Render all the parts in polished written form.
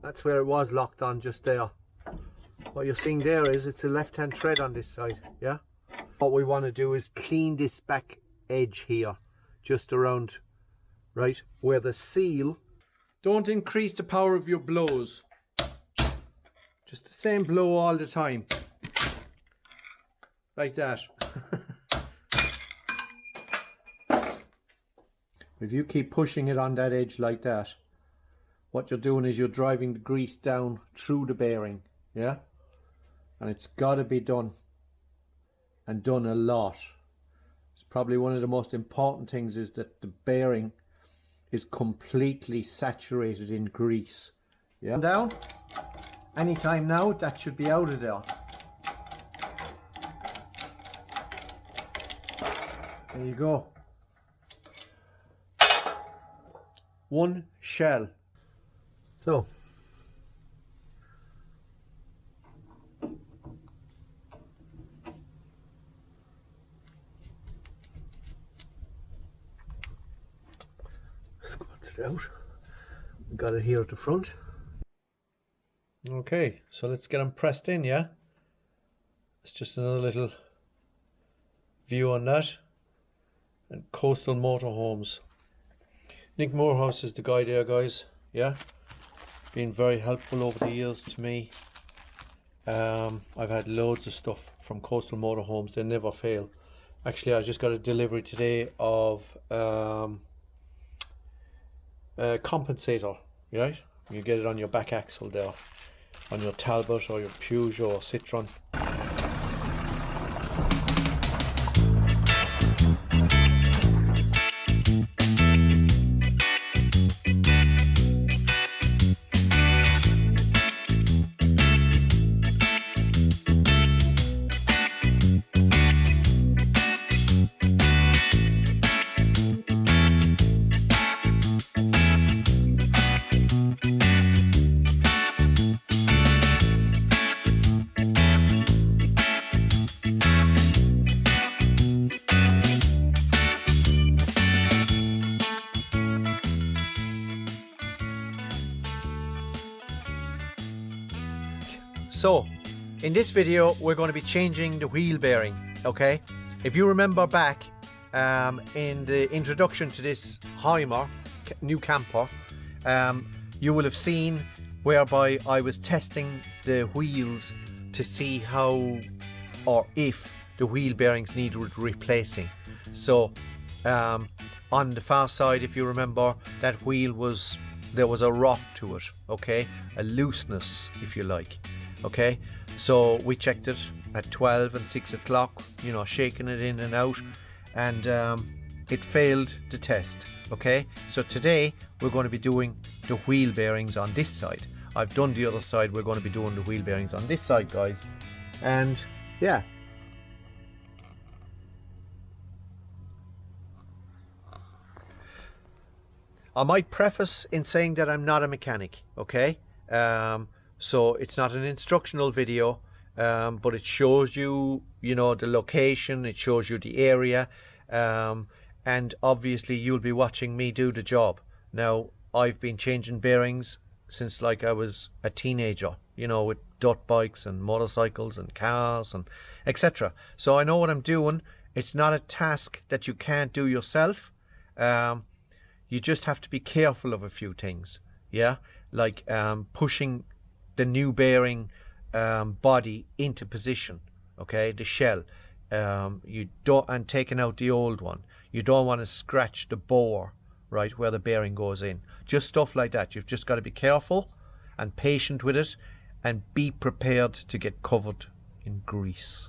That's where it was locked on just there. What you're seeing there is it's a left-hand thread on this side, yeah? What we want to do is clean this back edge here, just around, right, where the seal. Don't increase the power of your blows. Just the same blow all the time. Like that. If you keep pushing it on that edge like that, what you're doing is you're driving the grease down through the bearing, yeah? And it's got to be done, and done a lot. It's probably one of the most important things is that the bearing is completely saturated in grease. Yeah. Down. Anytime now, that should be out of there. There you go. One shell. So. Squats it out. We got it here at the front. Okay, so let's get them pressed in, yeah? It's just another little view on that. And Coastal Motorhomes. Nick Morehouse is the guy there, guys, yeah? Been very helpful over the years to me. I've had loads of stuff from Coastal Motorhomes, they never fail. Actually, I just got a delivery today of a compensator, right? You get it on your back axle there, on your Talbot or your Peugeot or CITROEN. So, in this video, we're going to be changing the wheel bearing, okay? If you remember back in the introduction to this HYMER new camper, you will have seen whereby I was testing the wheels to see how or if the wheel bearings needed replacing. So, on the far side, if you remember, that wheel there was a rock to it, okay? A looseness, if you like. Okay, so we checked it at 12 and 6 o'clock, you know, shaking it in and out, and it failed the test. Okay, so today we're going to be doing the wheel bearings on this side. I've done the other side, we're going to be doing the wheel bearings on this side, guys. And yeah, I might preface in saying that I'm not a mechanic, okay? So it's not an instructional video, but it shows you, you know, the location, it shows you the area, and obviously you'll be watching me do the job. Now, I've been changing bearings since like I was a teenager, you know, with dirt bikes and motorcycles and cars and etc. So I know what I'm doing. It's not a task that you can't do yourself. You just have to be careful of a few things, yeah, like pushing the new bearing body into position, okay, the shell, you don't, and taking out the old one. You don't want to scratch the bore, right, where the bearing goes in. Just stuff like that. You've just got to be careful and patient with it, and be prepared to get covered in grease.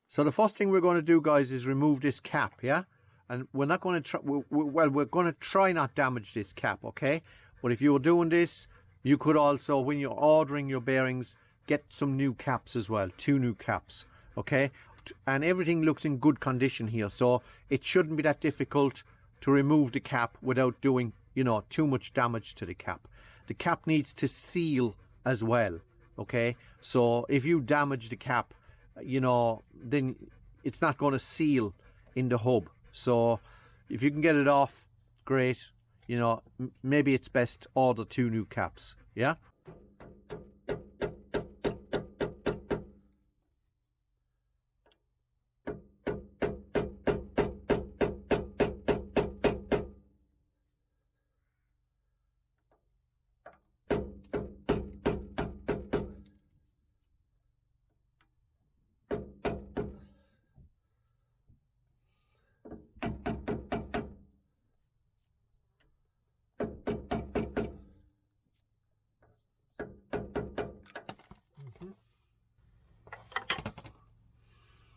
So the first thing we're going to do, guys, is remove this cap, yeah? And we're not going to try, we're going to try not damage this cap, okay? But if you were doing this, you could also, when you're ordering your bearings, get some new caps as well, 2 new caps, okay? And everything looks in good condition here, so it shouldn't be that difficult to remove the cap without doing, you know, too much damage to the cap. The cap needs to seal as well, okay? So if you damage the cap, you know, then it's not going to seal in the hub. So if you can get it off, great. you know, maybe it's best to order 2 new caps. Yeah.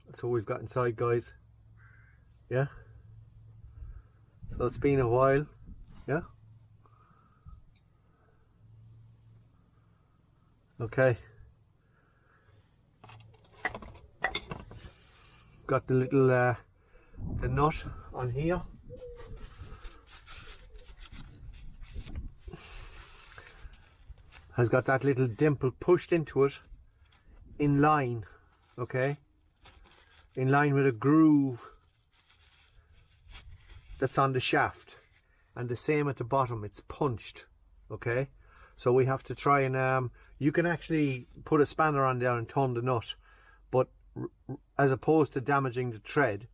That's all we've got inside, guys. Yeah. So it's been a while. Yeah. Okay. Got the little the nut on here. Has got that little dimple pushed into it in line, okay? In line with a groove that's on the shaft, and the same at the bottom, it's punched, okay? So we have to try and you can actually put a spanner on there and turn the nut, but as opposed to damaging the thread,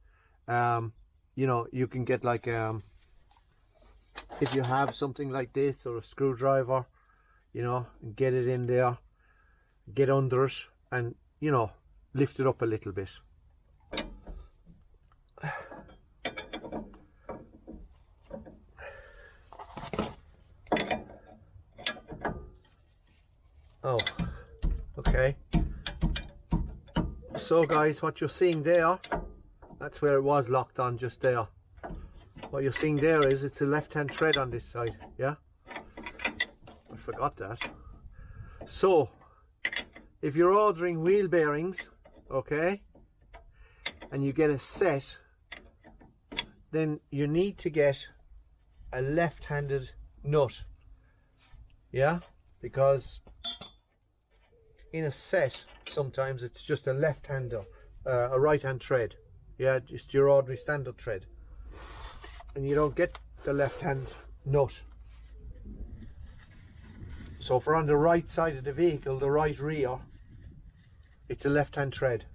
you know, you can get like if you have something like this or a screwdriver, you know, and get it in there, get under it, and, you know, lift it up a little bit. Oh, okay. So guys, what you're seeing there, that's where it was locked on, just there. What you're seeing there is it's a left-hand thread on this side, yeah? I forgot that. So, if you're ordering wheel bearings, okay, and you get a set, then you need to get a left-handed nut, yeah? Because in a set, sometimes it's just a left-hander, a right-hand thread, yeah, just your ordinary standard thread, and you don't get the left-hand nut. So if we're on the right side of the vehicle, the right rear, it's a left-hand thread.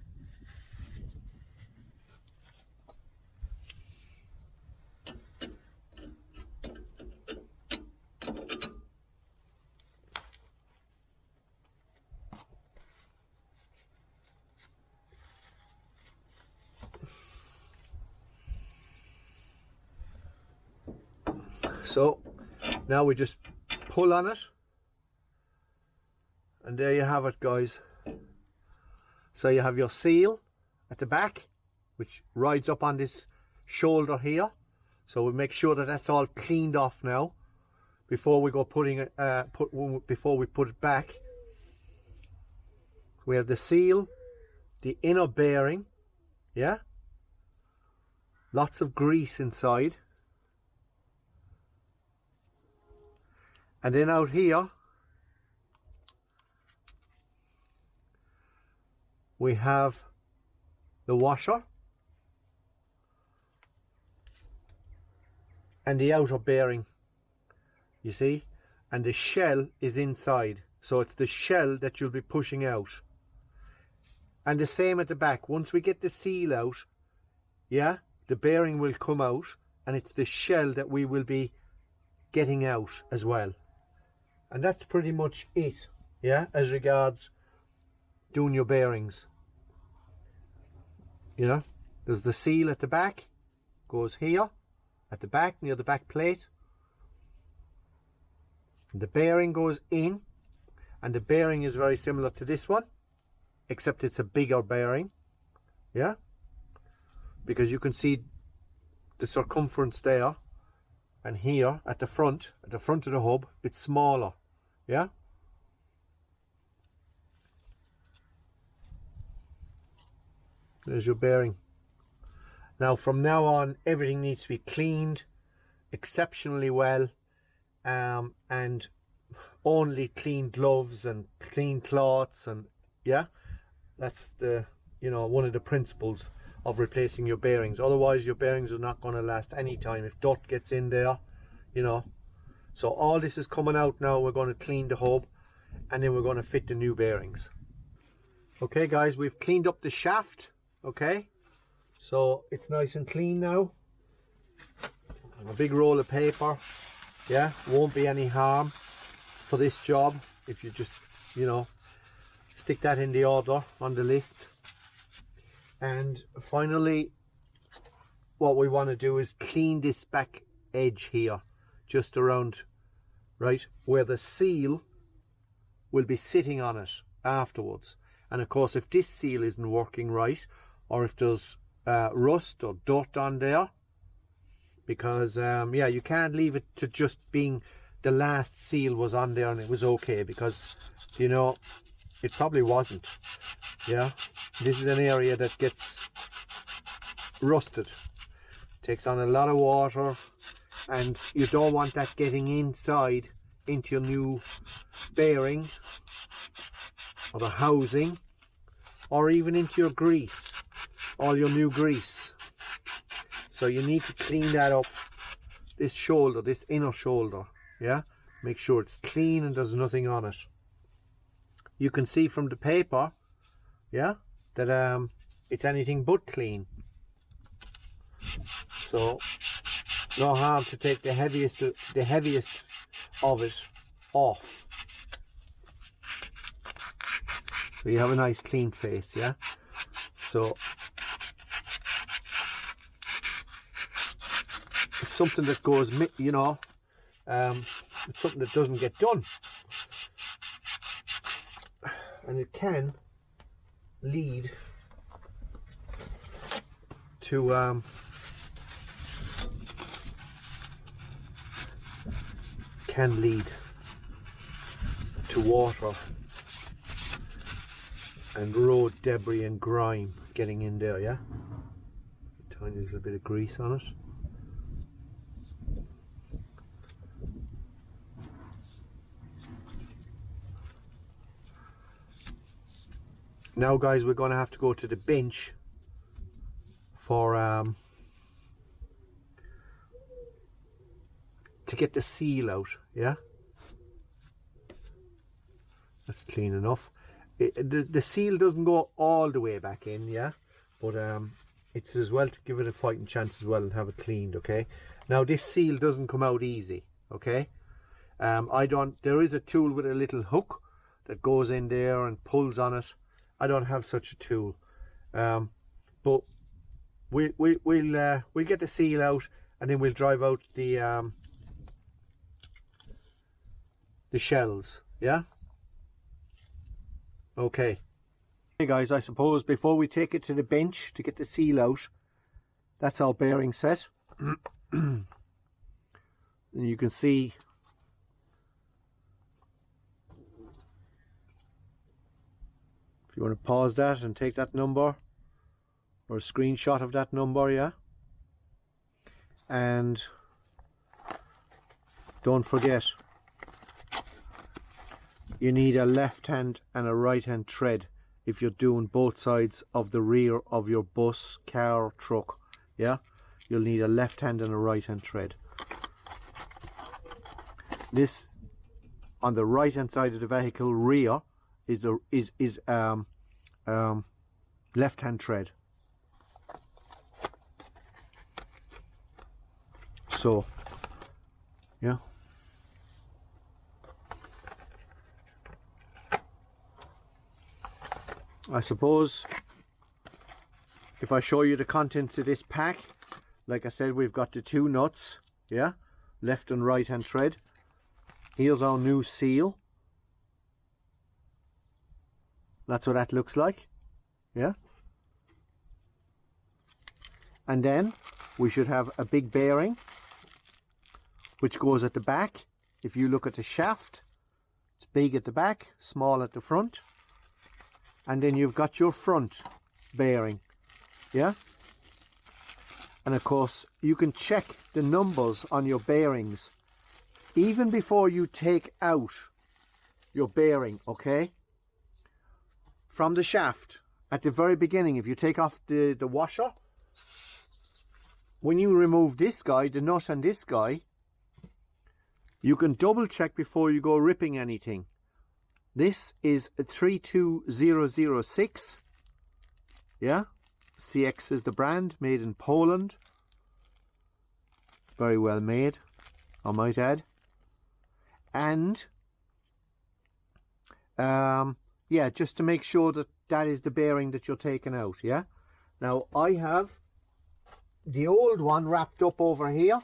So now we just pull on it, and there you have it, guys. So you have your seal at the back, which rides up on this shoulder here. So we'll make sure that that's all cleaned off now before we go putting it before we put it back. We have the seal, the inner bearing, yeah, lots of grease inside. And then out here we have the washer and the outer bearing, you see, and the shell is inside, so it's the shell that you'll be pushing out. And the same at the back. Once we get the seal out, yeah, the bearing will come out, and it's the shell that we will be getting out as well. And that's pretty much it, yeah, as regards doing your bearings. You know, there's the seal at the back, goes here at the back near the back plate, and the bearing goes in, and the bearing is very similar to this one, except it's a bigger bearing, yeah, because you can see the circumference there, and here at the front of the hub, it's smaller, yeah. There's your bearing. Now from now on, everything needs to be cleaned exceptionally well, and only clean gloves and clean cloths, and yeah, that's the, you know, one of the principles of replacing your bearings. Otherwise your bearings are not going to last any time. If dirt gets in there, you know. So all this is coming out now. We're going to clean the hub, and then we're going to fit the new bearings. Okay guys, we've cleaned up the shaft, okay, so it's nice and clean now. A big roll of paper, yeah, won't be any harm for this job if you just, you know, stick that in the order on the list. And finally, what we want to do is clean this back edge here, just around, right, where the seal will be sitting on it afterwards. And of course, if this seal isn't working right, or if there's rust or dirt on there, because yeah, you can't leave it to just being the last seal was on there and it was okay, because, you know, it probably wasn't. Yeah, this is an area that gets rusted, takes on a lot of water, and you don't want that getting inside into your new bearing or the housing, or even into your grease, all your new grease. So you need to clean that up, this shoulder, this inner shoulder, yeah, make sure it's clean and there's nothing on it. You can see from the paper, yeah, that it's anything but clean. So no harm to take the heaviest of it off. So you have a nice clean face, yeah. So it's something that goes, you know, it's something that doesn't get done, and it can lead to water and road debris and grime getting in there, yeah. Tiny little bit of grease on it. Now guys, we're going to have to go to the bench for to get the seal out, yeah. That's clean enough. The seal doesn't go all the way back in, yeah, but it's as well to give it a fighting chance as well and have it cleaned, okay. Now this seal doesn't come out easy, okay. There is a tool with a little hook that goes in there and pulls on it. I don't have such a tool, but we'll get the seal out, and then we'll drive out the shells, yeah. Okay. Hey guys, I suppose before we take it to the bench to get the seal out, that's our bearing set. And you can see if you want to pause that and take that number or a screenshot of that number, yeah. And don't forget, you need a left hand and a right hand tread if you're doing both sides of the rear of your bus, car, truck, yeah. You'll need a left hand and a right hand tread. This on the right hand side of the vehicle rear is the left hand tread. So yeah, I suppose if I show you the contents of this pack, like I said, we've got the two nuts, yeah, left and right hand tread. Here's our new seal. That's what that looks like, yeah. And then we should have a big bearing which goes at the back. If you look at the shaft, it's big at the back, small at the front. And then you've got your front bearing, yeah. And of course you can check the numbers on your bearings even before you take out your bearing, okay, from the shaft. At the very beginning, if you take off the washer, when you remove this guy, the nut and this guy, You can double check before you go ripping anything. This is a 32006. Yeah, CX is the brand, made in Poland. Very well made, I might add. And yeah, just to make sure that that is the bearing that you're taking out. Yeah, now I have the old one wrapped up over here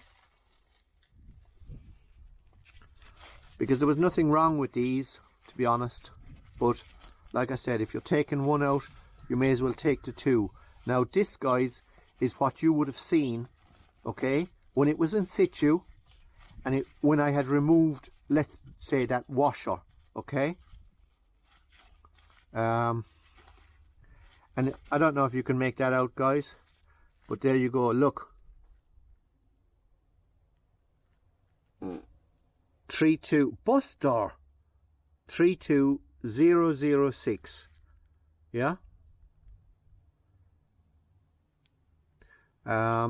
because there was nothing wrong with these, to be honest, but like I said, if you're taking one out, you may as well take the two. Now this, guys, is what you would have seen, okay, when it was in situ and when I had removed, let's say, that washer, okay. And I don't know if you can make that out, guys, but there you go. Look, 32 Buster 32006. Yeah.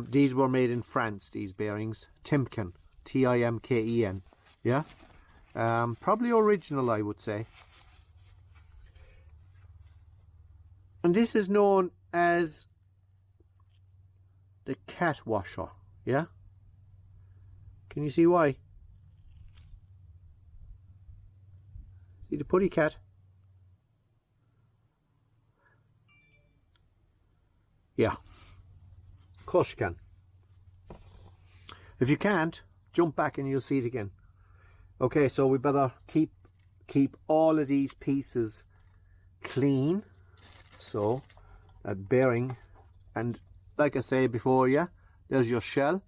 These were made in France, these bearings. Timken, Timken. Yeah. Probably original, I would say. And this is known as the cat washer. Yeah. Can you see why? See the putty cat? Yeah. Of course you can. If you can't, jump back and you'll see it again. Okay, so we better keep all of these pieces clean. So that bearing, and like I say before, yeah, there's your shell.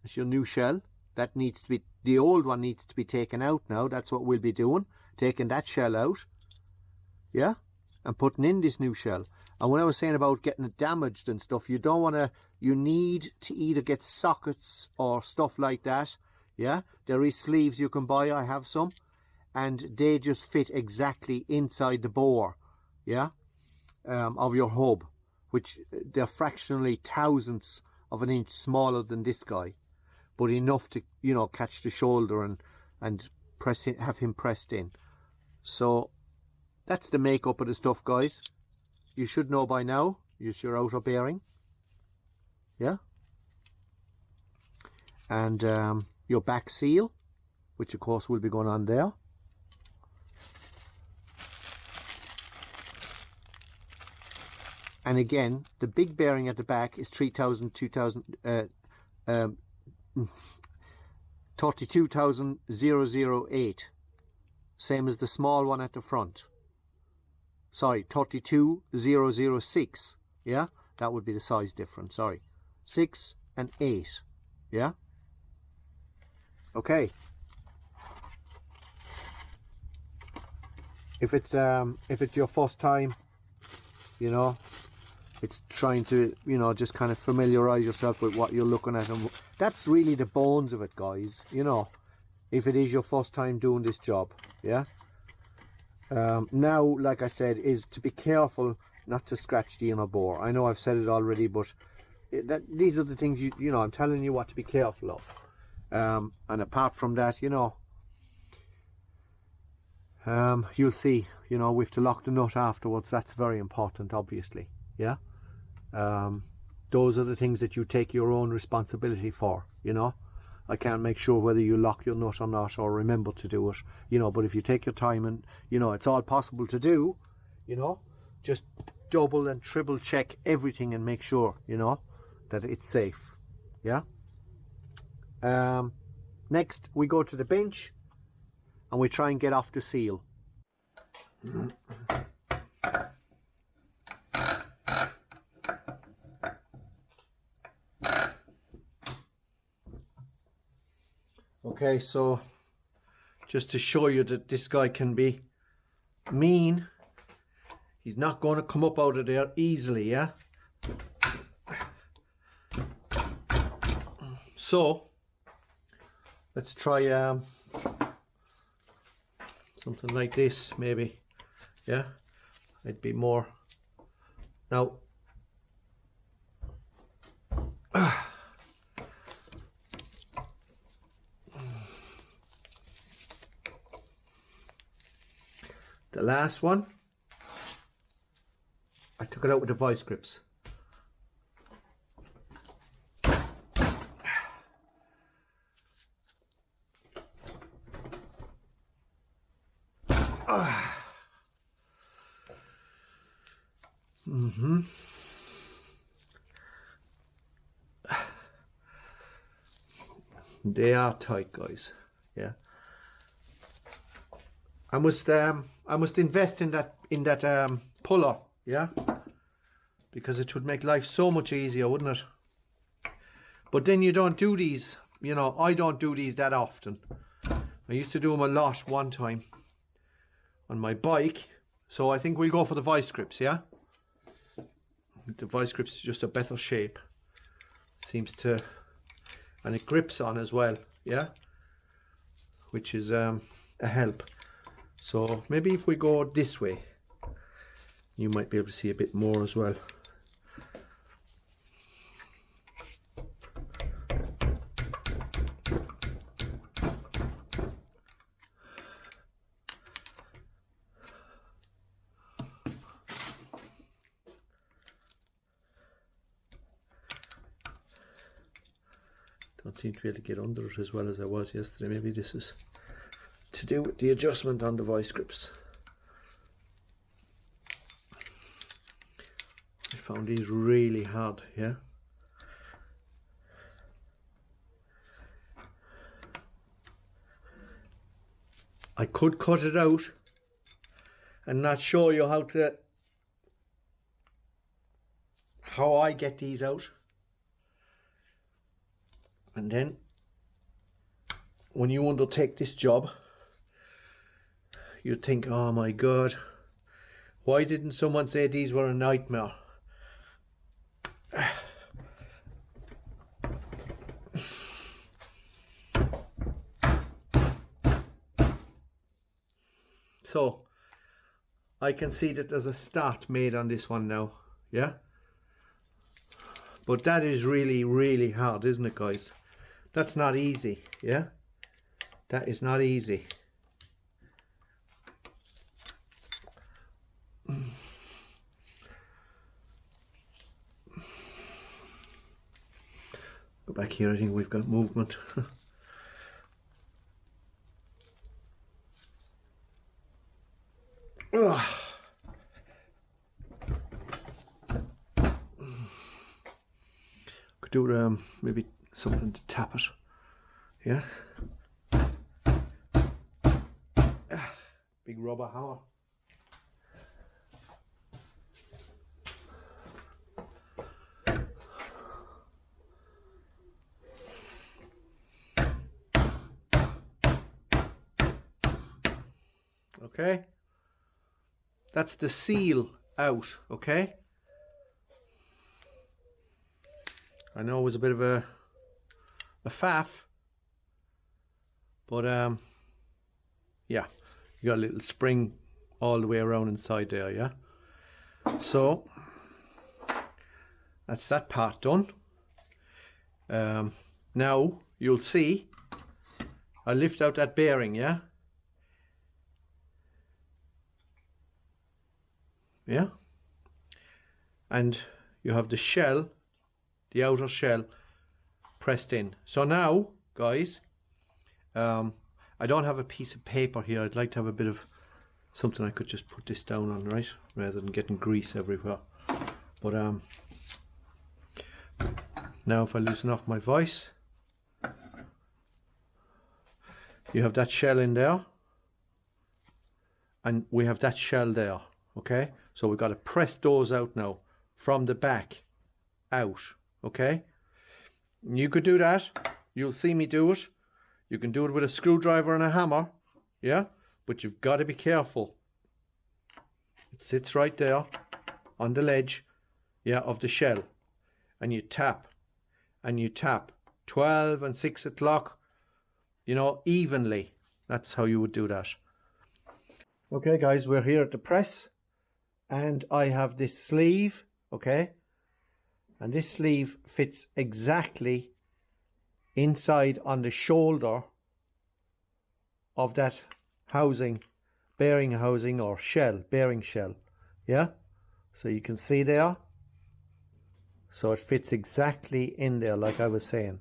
That's your new shell. That needs to be, the old one needs to be taken out now. That's what we'll be doing, taking that shell out, yeah, and putting in this new shell. And when I was saying about getting it damaged and stuff, you don't want to, you need to either get sockets or stuff like that, yeah. There is sleeves you can buy, I have some, and they just fit exactly inside the bore, yeah, of your hub, which they're fractionally thousandths of an inch smaller than this guy, but enough to, you know, catch the shoulder and press it, have him pressed in. So that's the makeup of the stuff, guys. You should know by now, use your outer bearing, yeah, and your back seal, which of course will be going on there. And again, the big bearing at the back is 32,008, same as the small one at the front. Sorry, 32,006, yeah, that would be the size difference. Sorry, 6 and 8, yeah. Okay. If it's your first time, you know, it's trying to, you know, just kind of familiarize yourself with what you're looking at, and that's really the bones of it, guys, you know, if it is your first time doing this job, yeah. Now, like I said, is to be careful not to scratch the inner bore. I know I've said it already, but these are the things you know, I'm telling you what to be careful of. And apart from that, you know, you'll see, you know, we have to lock the nut afterwards. That's very important, obviously, yeah. Those are the things that you take your own responsibility for, you know. I can't make sure whether you lock your nut or not, or remember to do it, you know, but if you take your time, and, you know, it's all possible to do, you know, just double and triple check everything and make sure, you know, that it's safe, yeah. Next, we go to the bench and we try and get off the seal. Okay, so just to show you that this guy can be mean, he's not going to come up out of there easily, yeah. So let's try something like this, maybe, yeah. It'd be more now. The last one, I took it out with the vice grips. They are tight, guys. Yeah. I must invest in that puller, yeah, because it would make life so much easier, wouldn't it? But then you don't do these, you know. I don't do these that often. I used to do them a lot one time on my bike, so I think we'll go for the vice grips, yeah. The vice grips is just a better shape, seems to, and it grips on as well, yeah, which is a help. So maybe if we go this way, you might be able to see a bit more as well. Don't seem to be able to get under it as well as I was yesterday. Maybe this is to do with the adjustment on the vice grips. I found these really hard, yeah. I could cut it out and not show you how I get these out. And then when you undertake this job, you think, oh my God, why didn't someone say these were a nightmare? So I can see that there's a start made on this one now, yeah? But that is really, really hard, isn't it, guys? That's not easy, yeah? That is not easy. Go back here, I think we've got movement. Could do maybe something to tap it, yeah. Big rubber hammer. Okay, that's the seal out. Okay, I know it was a bit of a faff, but yeah, you got a little spring all the way around inside there, yeah. So that's that part done. Now you'll see I lift out that bearing, yeah. Yeah, and you have the shell, the outer shell pressed in. So now, guys, I don't have a piece of paper here. I'd like to have a bit of something I could just put this down on, right, rather than getting grease everywhere. But now if I loosen off my vise, you have that shell in there, and we have that shell there. Okay, so we've got to press those out now from the back out. Okay, you could do that. You'll see me do it. You can do it with a screwdriver and a hammer, yeah, but you've got to be careful. It sits right there on the ledge, yeah, of the shell, and you tap and you tap 12 and 6 o'clock, you know, evenly. That's how you would do that. Okay guys, we're here at the press, and I have this sleeve, okay, and this sleeve fits exactly inside on the shoulder of that housing bearing housing or shell, bearing shell. Yeah, so you can see there. So it fits exactly in there like I was saying.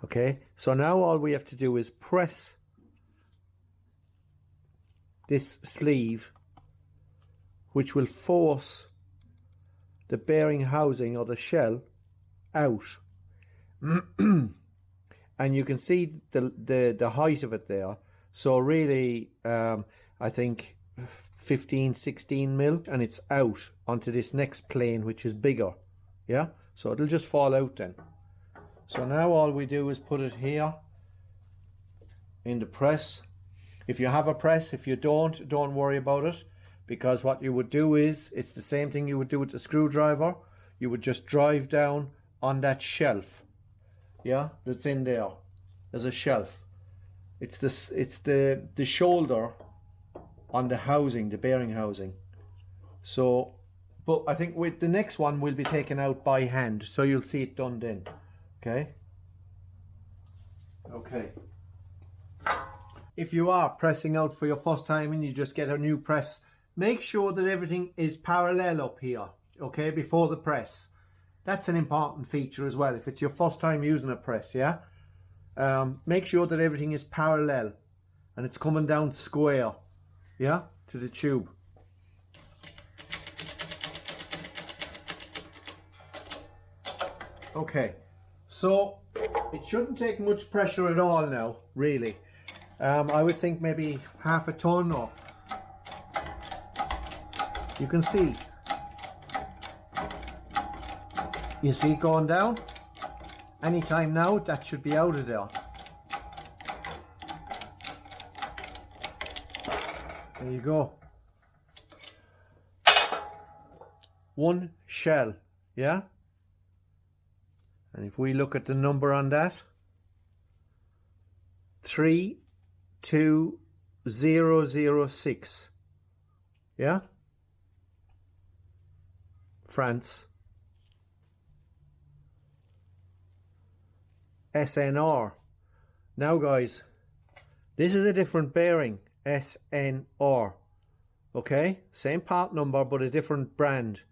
Okay, so now all we have to do is press this sleeve, which will force the bearing housing or the shell out. And you can see the height of it there. So really, I think 15, 16 mil, and it's out onto this next plane, which is bigger. Yeah, so it'll just fall out then. So now all we do is put it here in the press. If you have a press, if you don't worry about it, because what you would do is, it's the same thing you would do with the screwdriver. You would just drive down on that shelf. Yeah, that's in there. There's a shelf. It's the shoulder on the housing, the bearing housing. So, but I think with the next one will be taken out by hand, so you'll see it done then. Okay. Okay. If you are pressing out for your first time and you just get a new press, make sure that everything is parallel up here, okay, before the press. That's an important feature as well if it's your first time using a press, yeah? Make sure that everything is parallel and it's coming down square, yeah, to the tube. Okay, so it shouldn't take much pressure at all now, really. I would think maybe half a ton, or you can see. You see it going down? Anytime now, that should be out of there. There you go. One shell, yeah? And if we look at the number on that, 32006, yeah? France. SNR. Now guys, this is a different bearing, SNR. Okay, same part number but a different brand,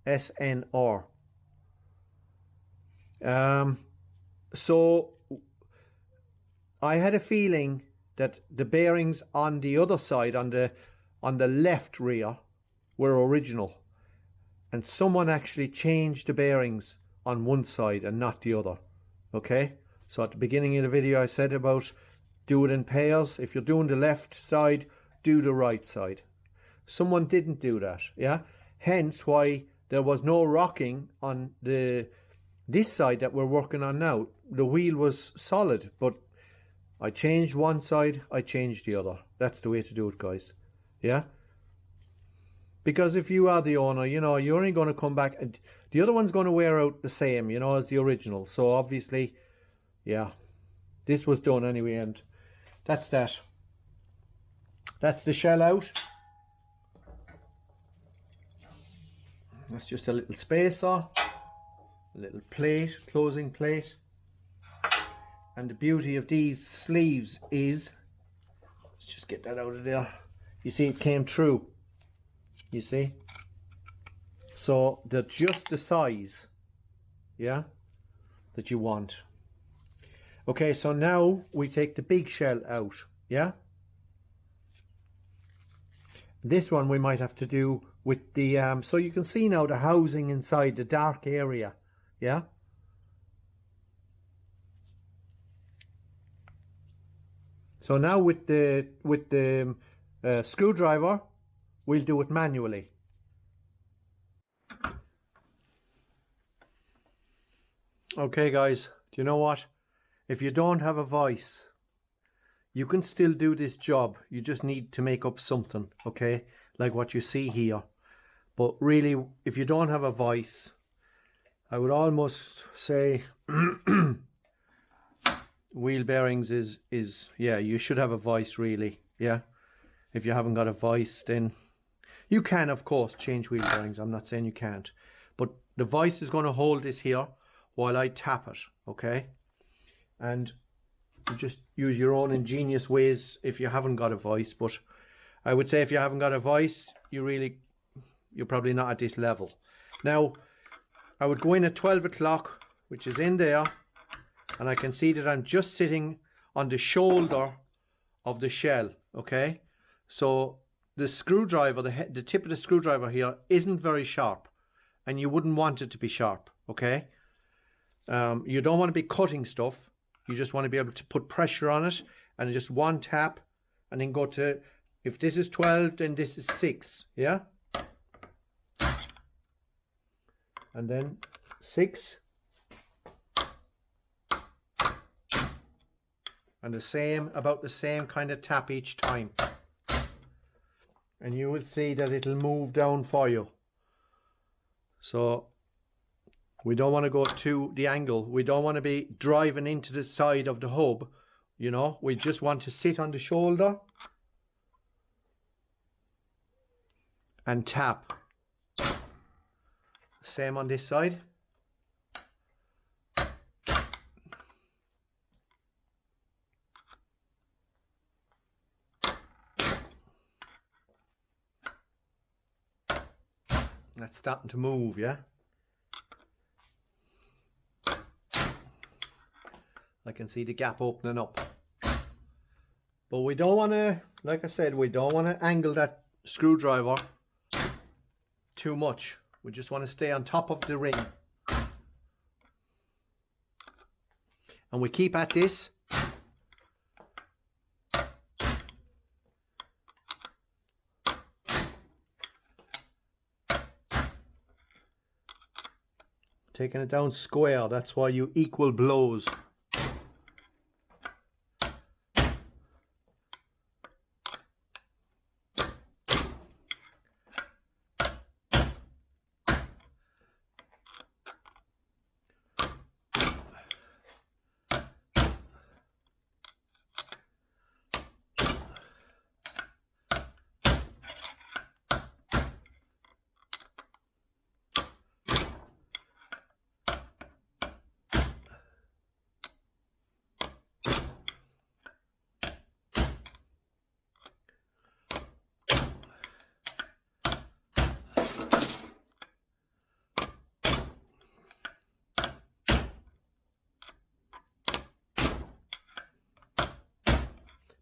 SNR. So I had a feeling that the bearings on the other side, on the left rear, were original, and someone actually changed the bearings on one side and not the other. Okay, so at the beginning of the video I said about do it in pairs. If you're doing the left side, do the right side. Someone didn't do that, yeah, hence why there was no rocking on this side that we're working on now. The wheel was solid, but I changed one side, I changed the other. That's the way to do it, guys. Yeah, because if you are the owner, you know, you're only going to come back and the other one's going to wear out the same, you know, as the original. So obviously, yeah, this was done anyway, and that's that. That's the shell out. That's just a little spacer, a little plate, closing plate. And the beauty of these sleeves is, let's just get that out of there. You see it came through, you see? So they're just the size, yeah, that you want. Okay, so now we take the big shell out, yeah? This one we might have to do with the, so you can see now the housing inside the dark area, yeah? So now with the screwdriver, we'll do it manually. Okay guys, do you know what? If you don't have a voice, you can still do this job. You just need to make up something, okay? Like what you see here. But really, if you don't have a voice, I would almost say wheel bearings is yeah, you should have a voice really, yeah. If you haven't got a voice, then you can of course change wheel bearings. I'm not saying you can't, but the voice is going to hold this here while I tap it, okay? And you just use your own ingenious ways if you haven't got a voice, but I would say if you haven't got a vice, you're probably not at this level. Now, I would go in at 12 o'clock, which is in there, and I can see that I'm just sitting on the shoulder of the shell, okay? So the screwdriver, the tip of the screwdriver here isn't very sharp, and you wouldn't want it to be sharp, okay? You don't want to be cutting stuff. You just want to be able to put pressure on it, and just one tap, and then go to, if this is 12, then this is 6, yeah? And then 6. And about the same kind of tap each time. And you will see that it'll move down for you. So we don't want to go to the angle. We don't want to be driving into the side of the hub. You know, we just want to sit on the shoulder and tap. Same on this side. That's starting to move, yeah? I can see the gap opening up. But we don't want to, like I said, we don't want to angle that screwdriver too much. We just want to stay on top of the ring. And we keep at this. Taking it down square, that's why you equal blows.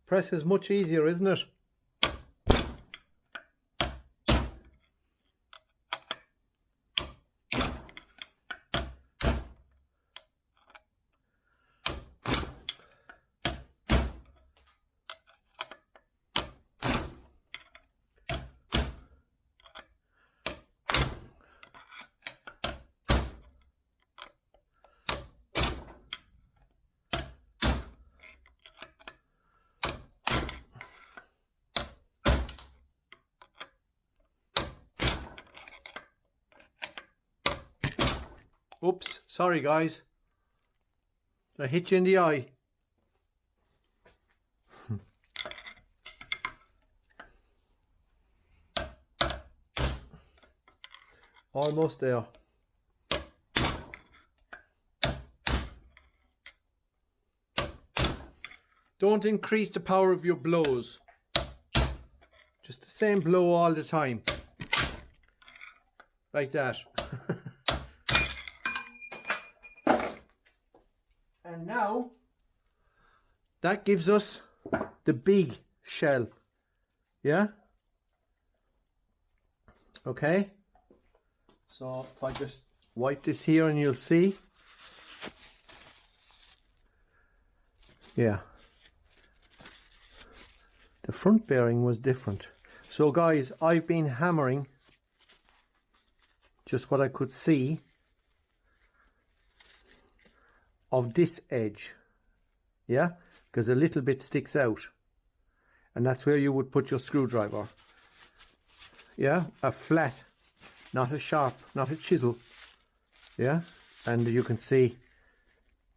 Press is much easier, isn't it? Oops, sorry guys. Did I hit you in the eye? Almost there. Don't increase the power of your blows. Just the same blow all the time. Like that. And now that gives us the big shell. Yeah? Okay. So if I just wipe this here and you'll see. Yeah. The front bearing was different. So guys, I've been hammering just what I could see of this edge, yeah, because a little bit sticks out, and that's where you would put your screwdriver. Yeah, a flat, not a sharp, not a chisel. Yeah, and you can see,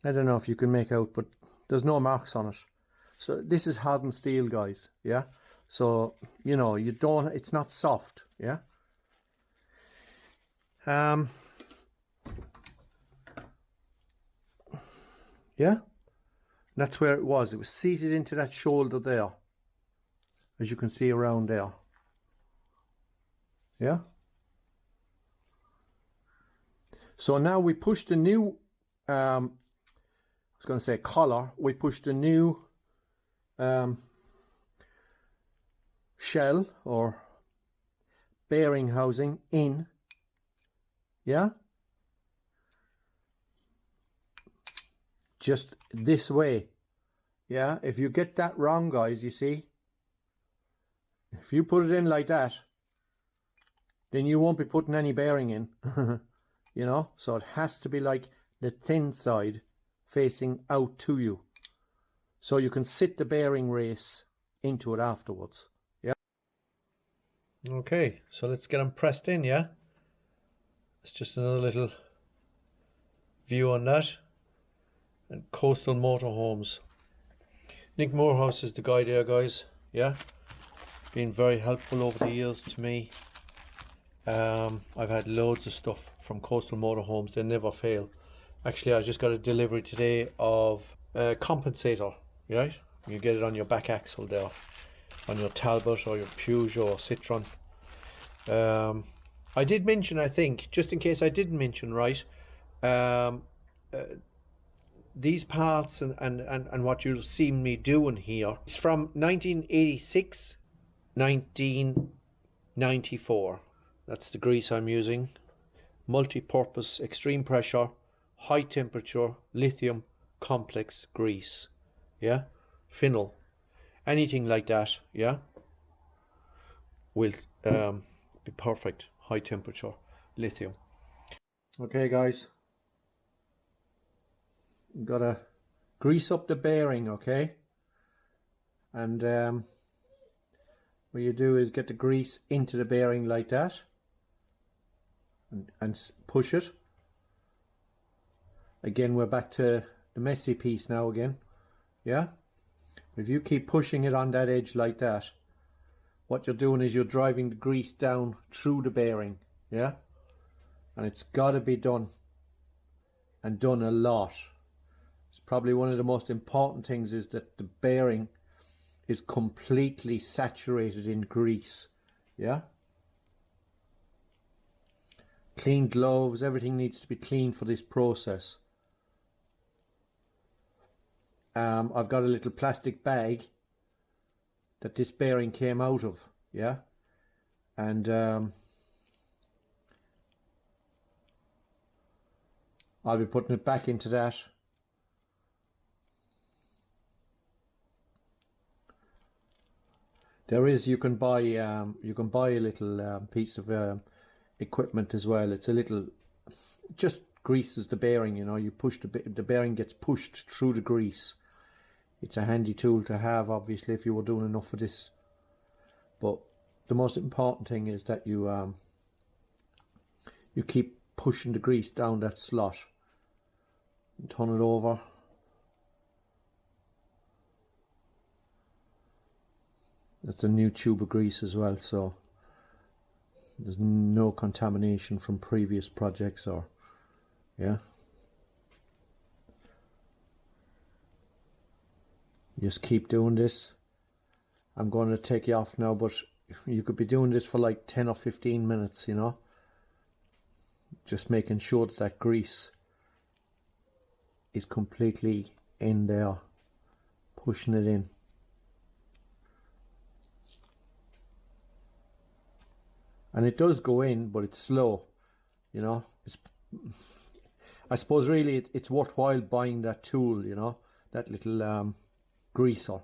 I don't know if you can make out, but there's no marks on it. So this is hardened steel, guys. Yeah, so you know, you don't, it's not soft. Yeah. Yeah, that's where it was. It was seated into that shoulder there. as you can see around there. Yeah. So now we push the new, I was going to say collar, we push the new shell or bearing housing in. Yeah. Just this way. Yeah. If you get that wrong, guys, you see, if you put it in like that, then you won't be putting any bearing in. You know, so it has to be like the thin side facing out to you, so you can sit the bearing race into it afterwards. Yeah. Okay, so let's get them pressed in. Yeah, it's just another little view on that. And Coastal Motorhomes, Nick Morehouse is the guy there, guys. Yeah, been very helpful over the years to me. I've had loads of stuff from Coastal Motorhomes. They never fail. Actually, I just got a delivery today of a compensator. Right, you get it on your back axle there, on your Talbot or your Peugeot or Citroen. I did mention, I think, just in case I didn't mention, right, these parts and what you'll see me doing here, it's from 1986, 1994. That's the grease I'm using. Multi-purpose, extreme pressure, high temperature, lithium complex grease. Yeah, phenol, anything like that, yeah, will be perfect. High temperature, lithium. Okay, guys, gotta grease up the bearing, okay? And what you do is get the grease into the bearing like that, and push it. Again, we're back to the messy piece now again. Yeah, if you keep pushing it on that edge like that, what you're doing is you're driving the grease down through the bearing. Yeah, and it's got to be done, and done a lot. It's probably one of the most important things is that the bearing is completely saturated in grease. Yeah, clean gloves, everything needs to be clean for this process. I've got a little plastic bag that this bearing came out of, yeah, and I'll be putting it back into that. There is, you can buy a little piece of equipment as well. It's a little, just greases the bearing, you know, you push the bearing gets pushed through the grease. It's a handy tool to have, obviously, if you were doing enough of this. But the most important thing is that you you keep pushing the grease down that slot. And turn it over. That's a new tube of grease as well, so there's no contamination from previous projects, or yeah. Just keep doing this. I'm going to take you off now, but you could be doing this for like 10 or 15 minutes, you know. Just making sure that that grease is completely in there, pushing it in. And it does go in, but it's slow, you know. I suppose really it's worthwhile buying that tool, you know, that little greaser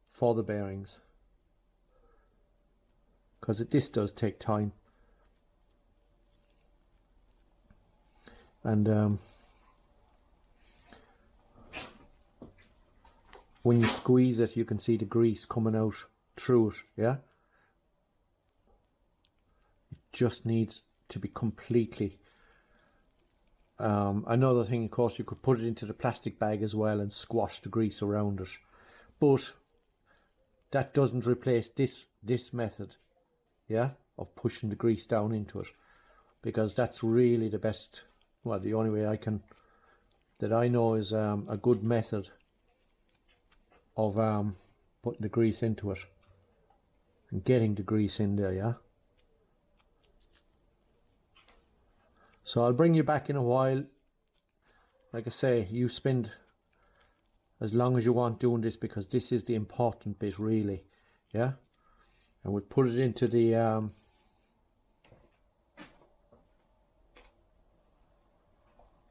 for the bearings, because this does take time. And when you squeeze it, you can see the grease coming out through it. Yeah, it just needs to be completely. Another thing, of course, you could put it into the plastic bag as well and squash the grease around it, but that doesn't replace this method, yeah, of pushing the grease down into it, because that's really the best, well, the only way that I know is a good method of putting the grease into it. and getting the grease in there, yeah. So I'll bring you back in a while. Like I say, you spend as long as you want doing this, because this is the important bit really, yeah. And we'll put it into the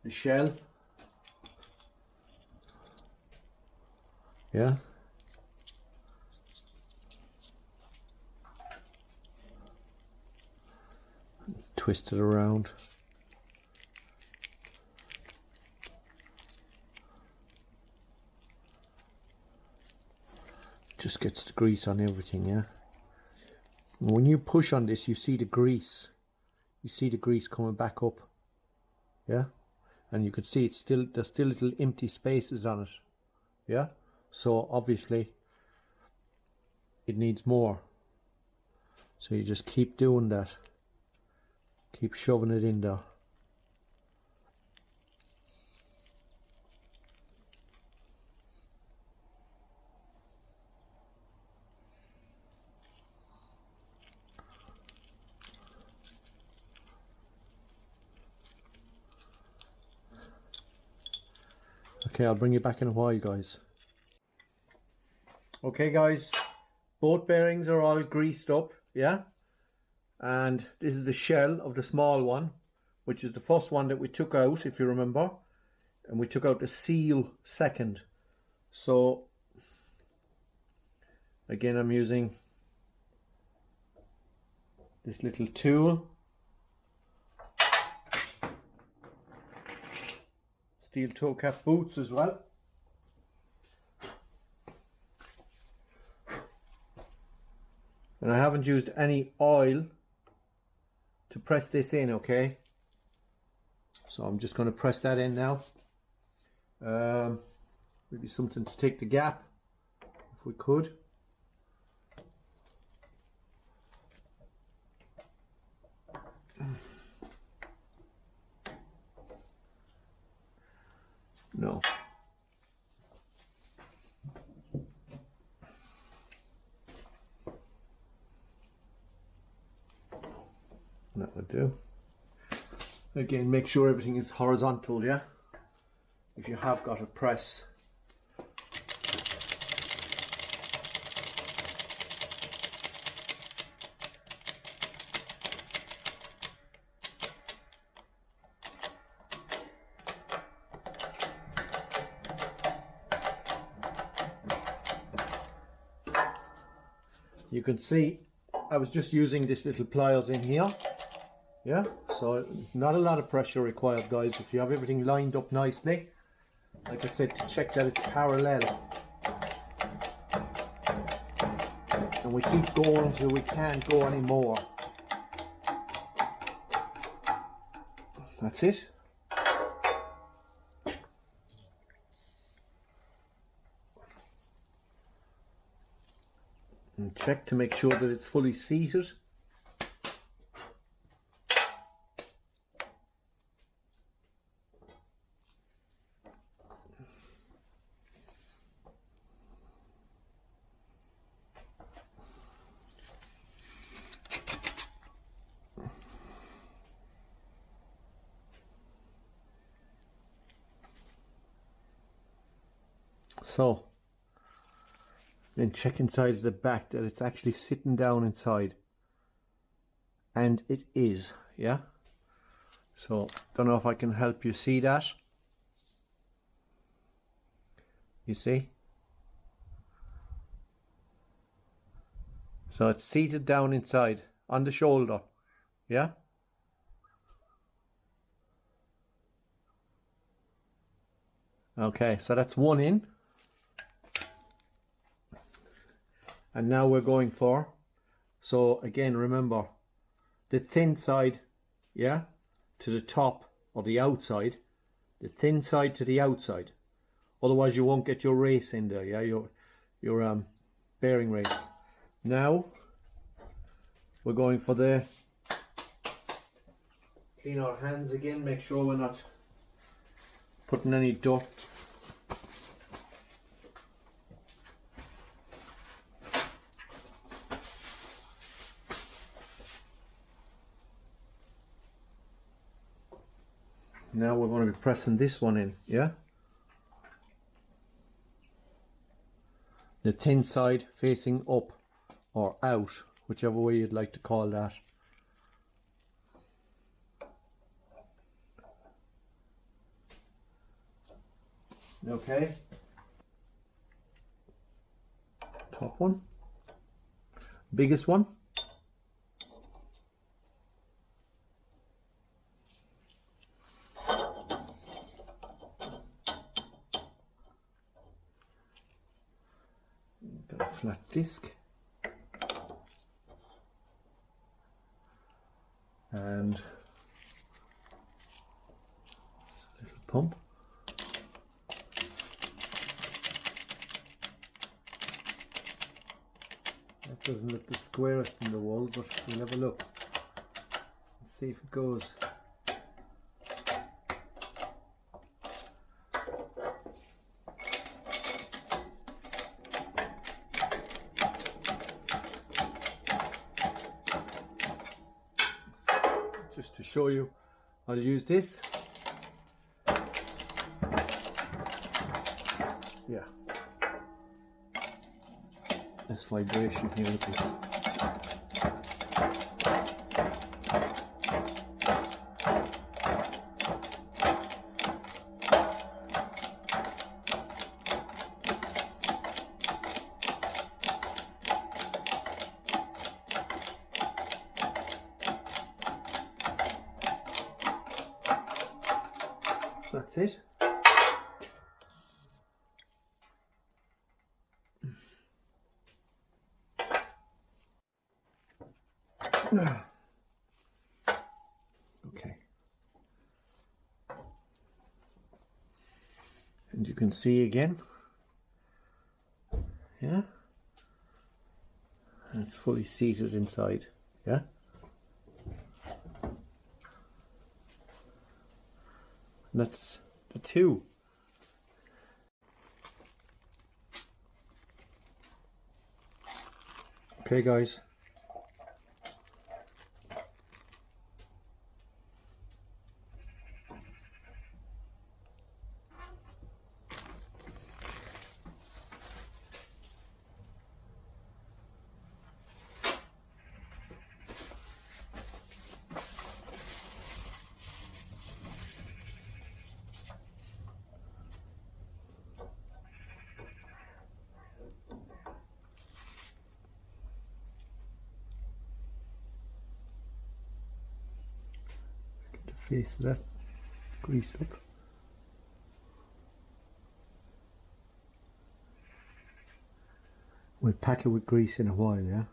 shell, yeah. Twist it around. Just gets the grease on everything, yeah. And when you push on this, you see the grease. You see the grease coming back up, yeah. And you can see it's still, there's still little empty spaces on it, yeah. So obviously it needs more. So you just keep doing that. Keep shoving it in there. Okay, I'll bring you back in a while, guys. Okay, guys, both bearings are all greased up, yeah? And this is the shell of the small one, which is the first one that we took out, if you remember. And we took out the seal second. So, again, I'm using this little tool. Steel toe cap boots as well. And I haven't used any oil to press this in, okay? So I'm just going to press that in now. Maybe something to take the gap, if we could. No. That would do. Again, make sure everything is horizontal, yeah? If you have got a press. You can see I was just using this little pliers in here, yeah, so not a lot of pressure required, guys. If you have everything lined up nicely, like I said, to check that it's parallel, and we keep going until we can't go anymore. That's it. And check to make sure that it's fully seated. So then check inside the back that it's actually sitting down inside, and it is, yeah. So don't know if I can help you see that. You see, so it's seated down inside on the shoulder, yeah. Okay, so that's one in. And now we're going for, so again, remember the thin side, yeah, to the top, or the outside, the thin side to the outside. Otherwise you won't get your race in there, yeah, your bearing race. Now we're going for the, clean our hands again, make sure we're not putting any dirt. Now we're going to be pressing this one in, yeah? The thin side facing up or out, whichever way you'd like to call that. Okay. Top one. Biggest one. Got a flat disc. And a little pump. That doesn't look the squarest in the world, but we'll have a look. Let's see if it goes. Just to show you, I'll use this. Yeah. There's vibration here with this. That's it. Okay. And you can see again. Yeah. And it's fully seated inside. Yeah. And that's the two. Okay, guys. Face of that greased up. We'll pack it with grease in a while, yeah?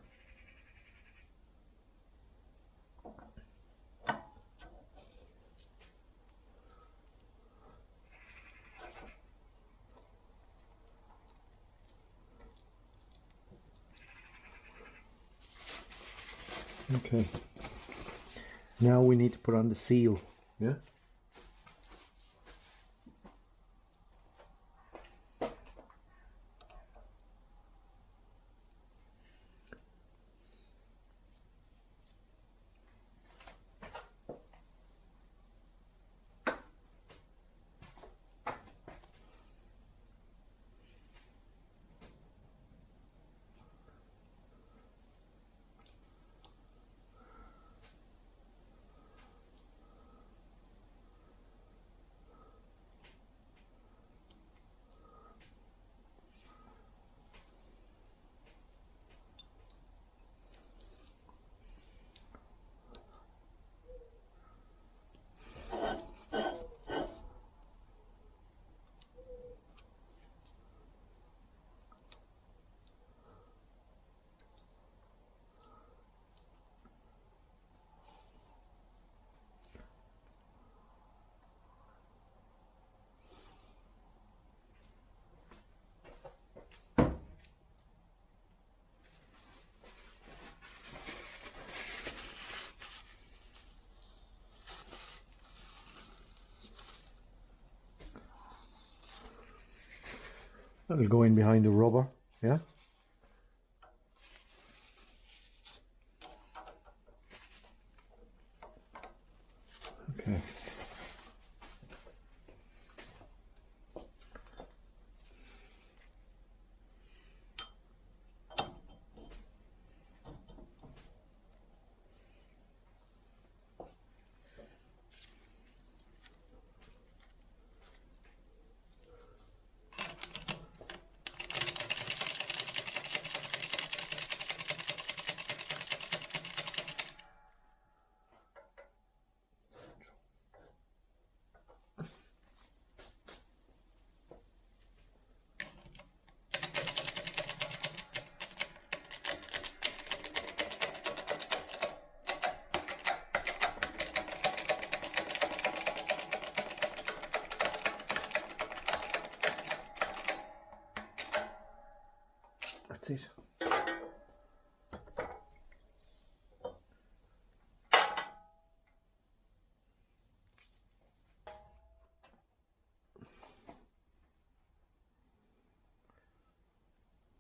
Okay. Now we need to put on the seal, yeah? That'll go in behind the rubber, yeah? Okay. that's it.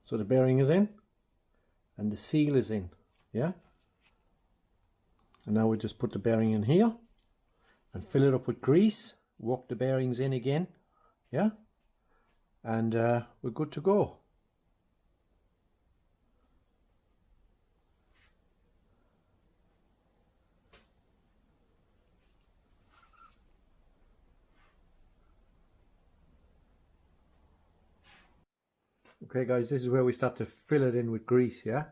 So the bearing is in and the seal is in, yeah? And now we just put the bearing in here and fill it up with grease, work the bearings in again, yeah? And we're good to go. Okay guys, this is where we start to fill it in with grease, yeah?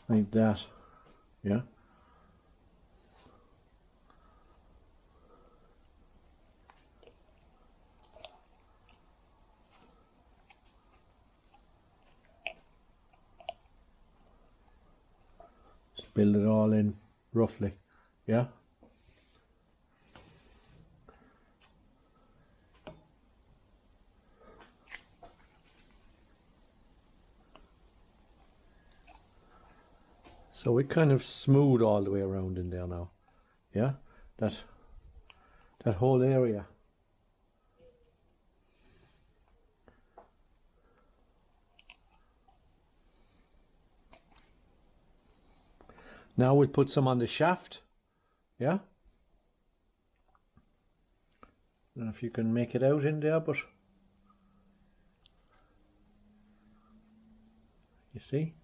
Like that, yeah? Just build it all in roughly, yeah? So we kind of smooth all the way around in there now, yeah? That whole area. Now we'll put some on the shaft, yeah? I don't know if you can make it out in there, but you see?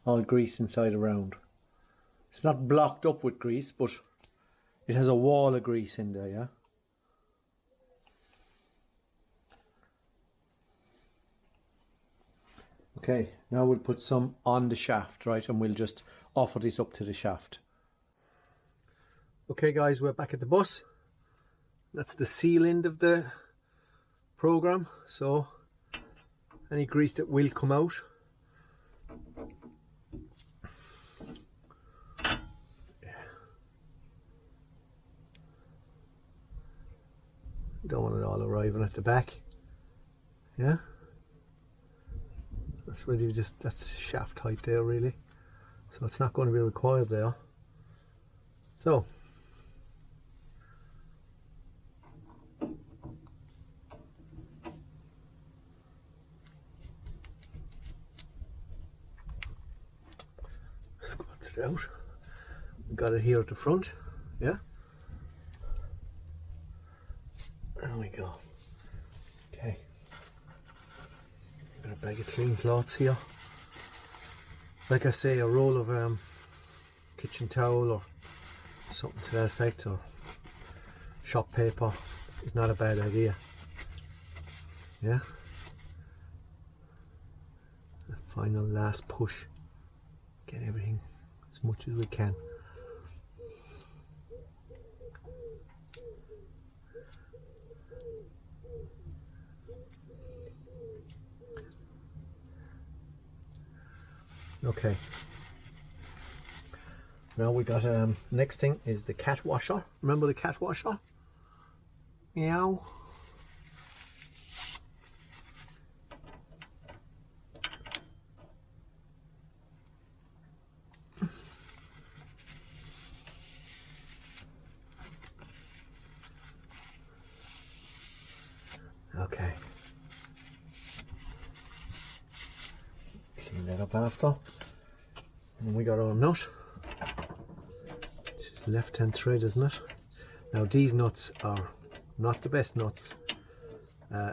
All grease inside around. It's not blocked up with grease, but it has a wall of grease in there, yeah? Okay, now we'll put some on the shaft, right? And we'll just offer this up to the shaft. Okay guys, we're back at the bus. That's the seal end of the program. So any grease that will come out, don't want it all arriving at the back, yeah? That's really just, that's shaft height there really, so it's not going to be required there. So squat it out. We got it here at the front, yeah? There we go. Okay. Got a bag of clean cloths here. Like I say, a roll of kitchen towel or something to that effect, or shop paper is not a bad idea. Yeah. The final last push. Get everything as much as we can. Okay, now we got next thing is the cat washer. Remember the cat washer? Meow. Okay. Clean that up after. And we got our nut. It's just left-hand thread, isn't it? Now these nuts are not the best nuts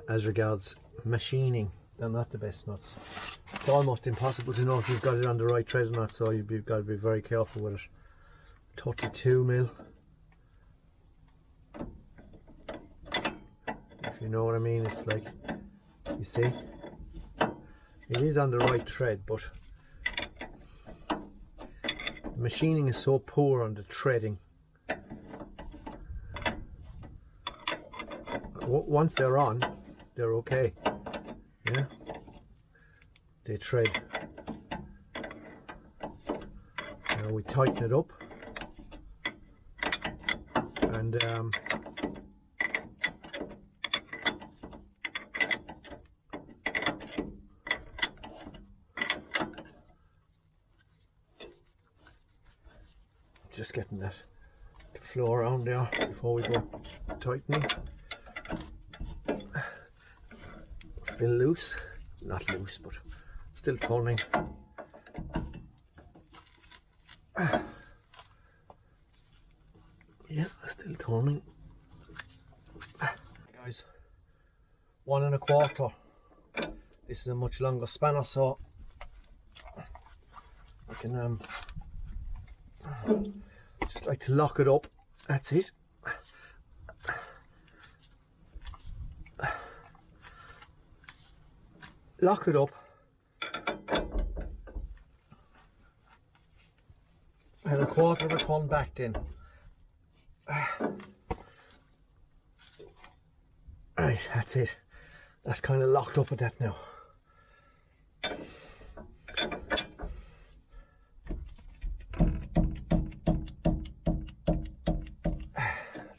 as regards machining. They're not the best nuts. It's almost impossible to know if you've got it on the right thread or not, so you've got to be very careful with it. 32 mil. If you know what I mean, it's like, you see, it is on the right thread, but machining is so poor on the threading. Once they're on, they're okay. Yeah, they thread. Now we tighten it up, and just getting that to flow around there before we go tightening. Still loose, not loose, but still turning. Yeah, still turning. Guys, 1 1/4. This is a much longer spanner, so I can just like to lock it up. That's it. Lock it up, and 1/4 of a ton back in. Right, that's it. That's kind of locked up at that now. That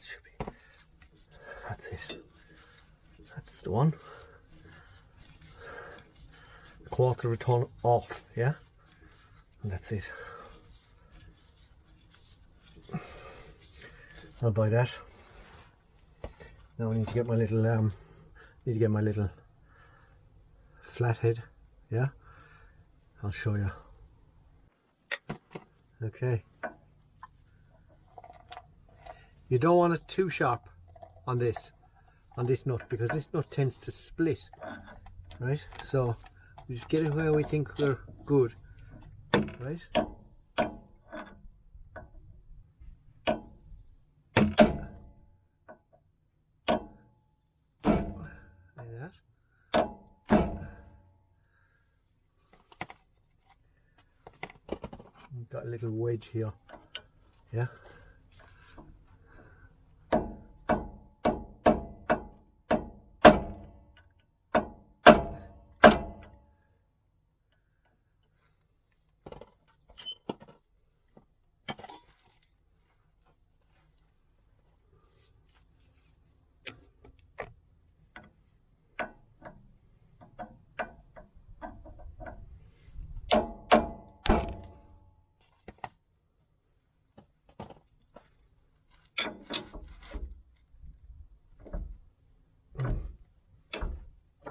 should be. That's it. That's the one. 1/4 of a ton off, yeah, and that's it. I'll buy that. Now I need to get my little flathead, yeah. I'll show you. Okay. You don't want it too sharp on this nut, because this nut tends to split, right? So we just get it where we think we're good, right? Like that. We've got a little wedge here, yeah.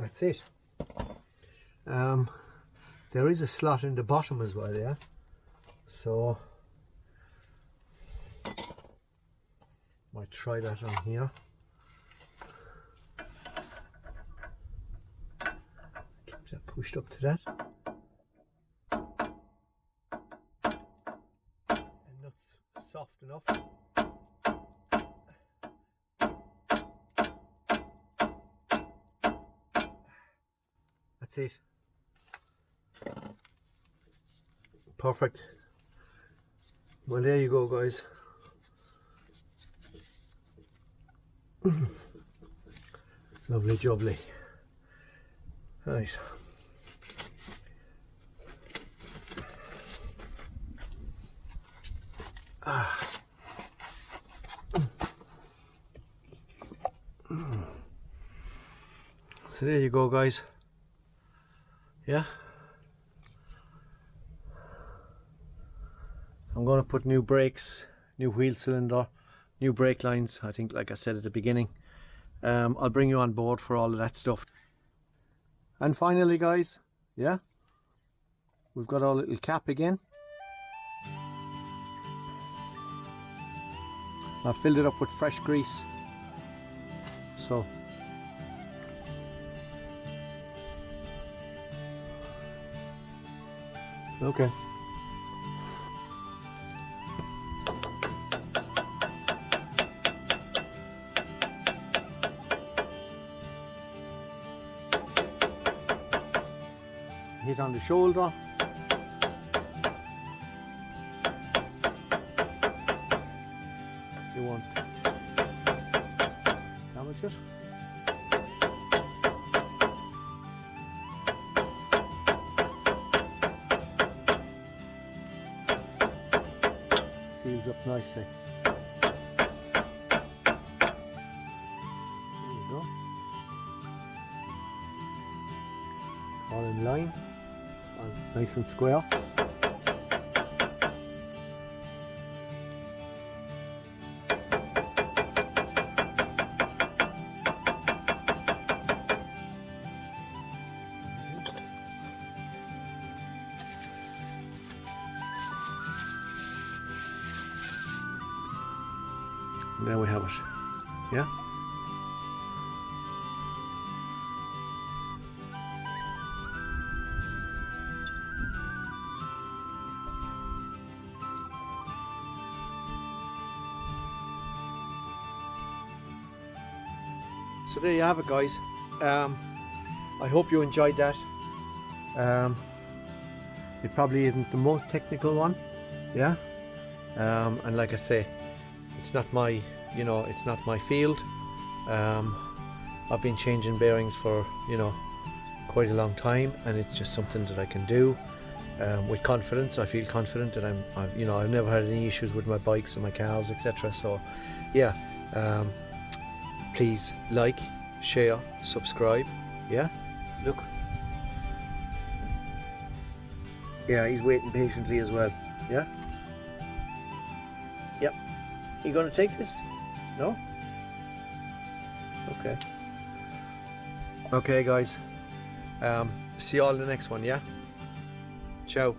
That's it. There is a slot in the bottom as well, yeah, so might try that on here. Keep that pushed up to that, and that's soft enough. That's it. Perfect. Well, there you go, guys. Lovely jubbly. Right. So there you go, guys. Yeah. I'm going to put new brakes, new wheel cylinder, new brake lines, I think, like I said at the beginning. I'll bring you on board for all of that stuff. And finally, guys, yeah, we've got our little cap again. I've filled it up with fresh grease. So okay. Hit on the shoulder. You won't damage it. Seals up nicely. There you go. All in line. Nice and square. There we have it. Yeah. So there you have it, guys. I hope you enjoyed that. It probably isn't the most technical one, yeah. And like I say, it's not my, you know, it's not my field. I've been changing bearings for, you know, quite a long time, and it's just something that I can do with confidence. I feel confident that you know, I've never had any issues with my bikes and my cars, etc. So yeah, please like, share, subscribe. Yeah, look, yeah, he's waiting patiently as well. Yeah, yep. You gonna take this? No? Okay. Okay, guys. See you all in the next one, yeah? Ciao.